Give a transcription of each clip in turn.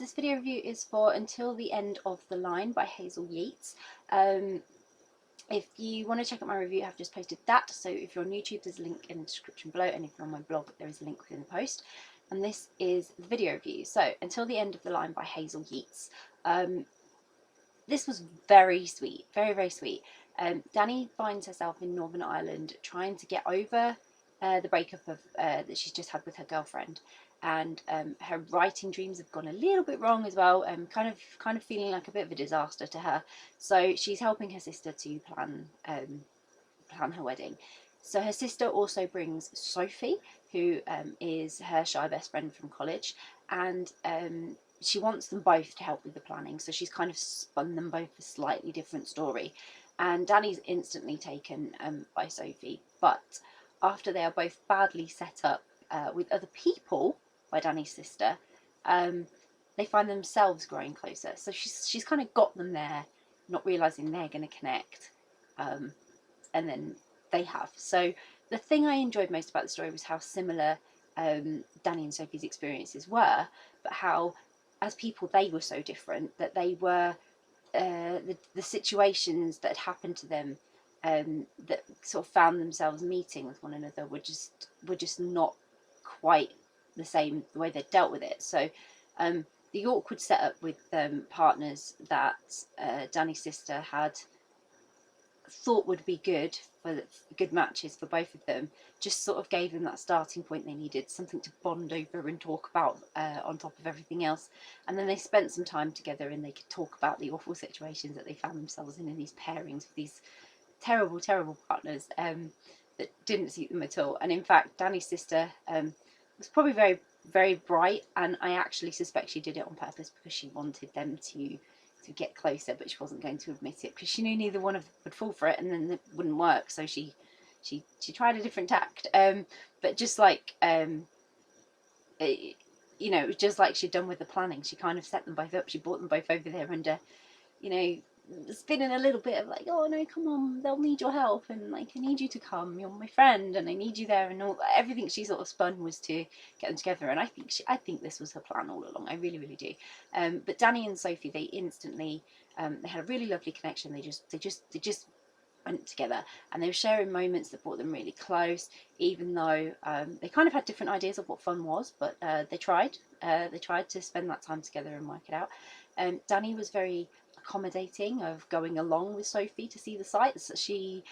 this video review is for Until the End of the Line by Hazel Yeats. If you want to check out my review, I've just posted that. So if you're on YouTube, there's a link in the description below, and if you're on my blog, there is a link within the post. And this is the video review. So Until the End of the Line by Hazel Yeats. This was very sweet, very, very sweet. Dani finds herself in Northern Ireland trying to get over the breakup of that she's just had with her girlfriend, and her writing dreams have gone a little bit wrong as well, kind of feeling like a bit of a disaster to her. So she's helping her sister to plan her wedding. So her sister also brings Sophie, who is her shy best friend from college, and she wants them both to help with the planning. So she's kind of spun them both a slightly different story. And Dani's instantly taken by Sophie, but after they are both badly set up with other people by Dani's sister, they find themselves growing closer. So she's kind of got them there, not realising they're going to connect, and then they have. So the thing I enjoyed most about the story was how similar Dani and Sophie's experiences were, but how as people they were so different, that they were the situations that had happened to them that sort of found themselves meeting with one another were just not quite the same, the way they dealt with it. So the awkward setup with partners that Dani's sister had thought would be good for good matches for both of them just sort of gave them that starting point they needed, something to bond over and talk about on top of everything else. And then they spent some time together and they could talk about the awful situations that they found themselves in these pairings with these terrible partners that didn't suit them at all. And in fact, Dani's sister was probably very, very bright, and I actually suspect she did it on purpose because she wanted them to get closer, but she wasn't going to admit it because she knew neither one of them would fall for it, and then it wouldn't work. So she tried a different tact, but just like you know, it was just like she'd done with the planning. She kind of set them both up. She brought them both over there under, you know, spinning a little bit of like, oh no, come on, they'll need your help, and like, I need you to come, you're my friend, and I need you there, and all everything she sort of spun was to get them together. And I think this was her plan all along. I really, really do. But Dani and Sophie, they instantly they had a really lovely connection. They just went together, and they were sharing moments that brought them really close, even though they kind of had different ideas of what fun was. But they tried to spend that time together and work it out. Dani was very accommodating of going along with Sophie to see the sights. She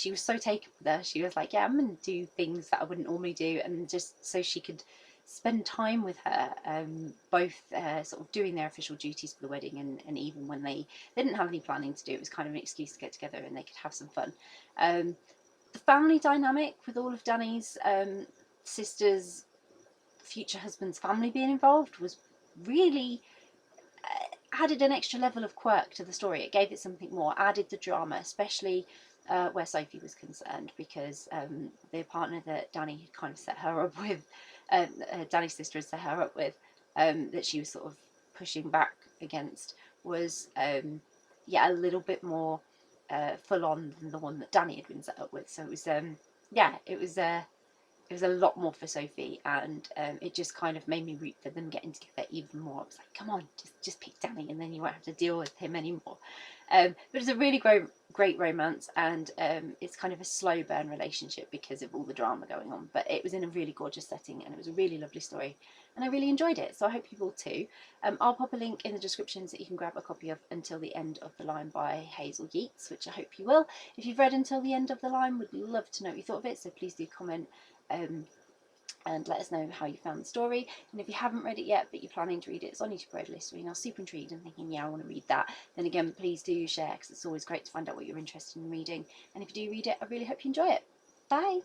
was so taken with her. She was like, yeah, I'm going to do things that I wouldn't normally do, and just so she could spend time with her, both sort of doing their official duties for the wedding, and even when they didn't have any planning to do, it was kind of an excuse to get together and they could have some fun. The family dynamic with all of Dani's sister's future husband's family being involved was really added an extra level of quirk to the story. It gave it something more, added the drama, especially where Sophie was concerned, because the partner that Dani had kind of set her up with, Dani's sister had set her up with, that she was sort of pushing back against, was yeah, a little bit more full on than the one that Dani had been set up with. So it was yeah, it was a lot more for Sophie, and it just kind of made me root for them getting together even more. I was like, come on, just pick Dani, and then you won't have to deal with him anymore. But it's a really great romance, and it's kind of a slow burn relationship because of all the drama going on. But it was in a really gorgeous setting, and it was a really lovely story, and I really enjoyed it. So I hope you will too. I'll pop a link in the description so you can grab a copy of Until the End of the Line by Hazel Yeats, which I hope you will. If you've read Until the End of the Line, would love to know what you thought of it. So please do comment and let us know how you found the story. And if you haven't read it yet but you're planning to read it, it's on your read list, or you're now super intrigued and thinking, yeah, I want to read that, then again, please do share, because it's always great to find out what you're interested in reading. And if you do read it, I really hope you enjoy it. Bye!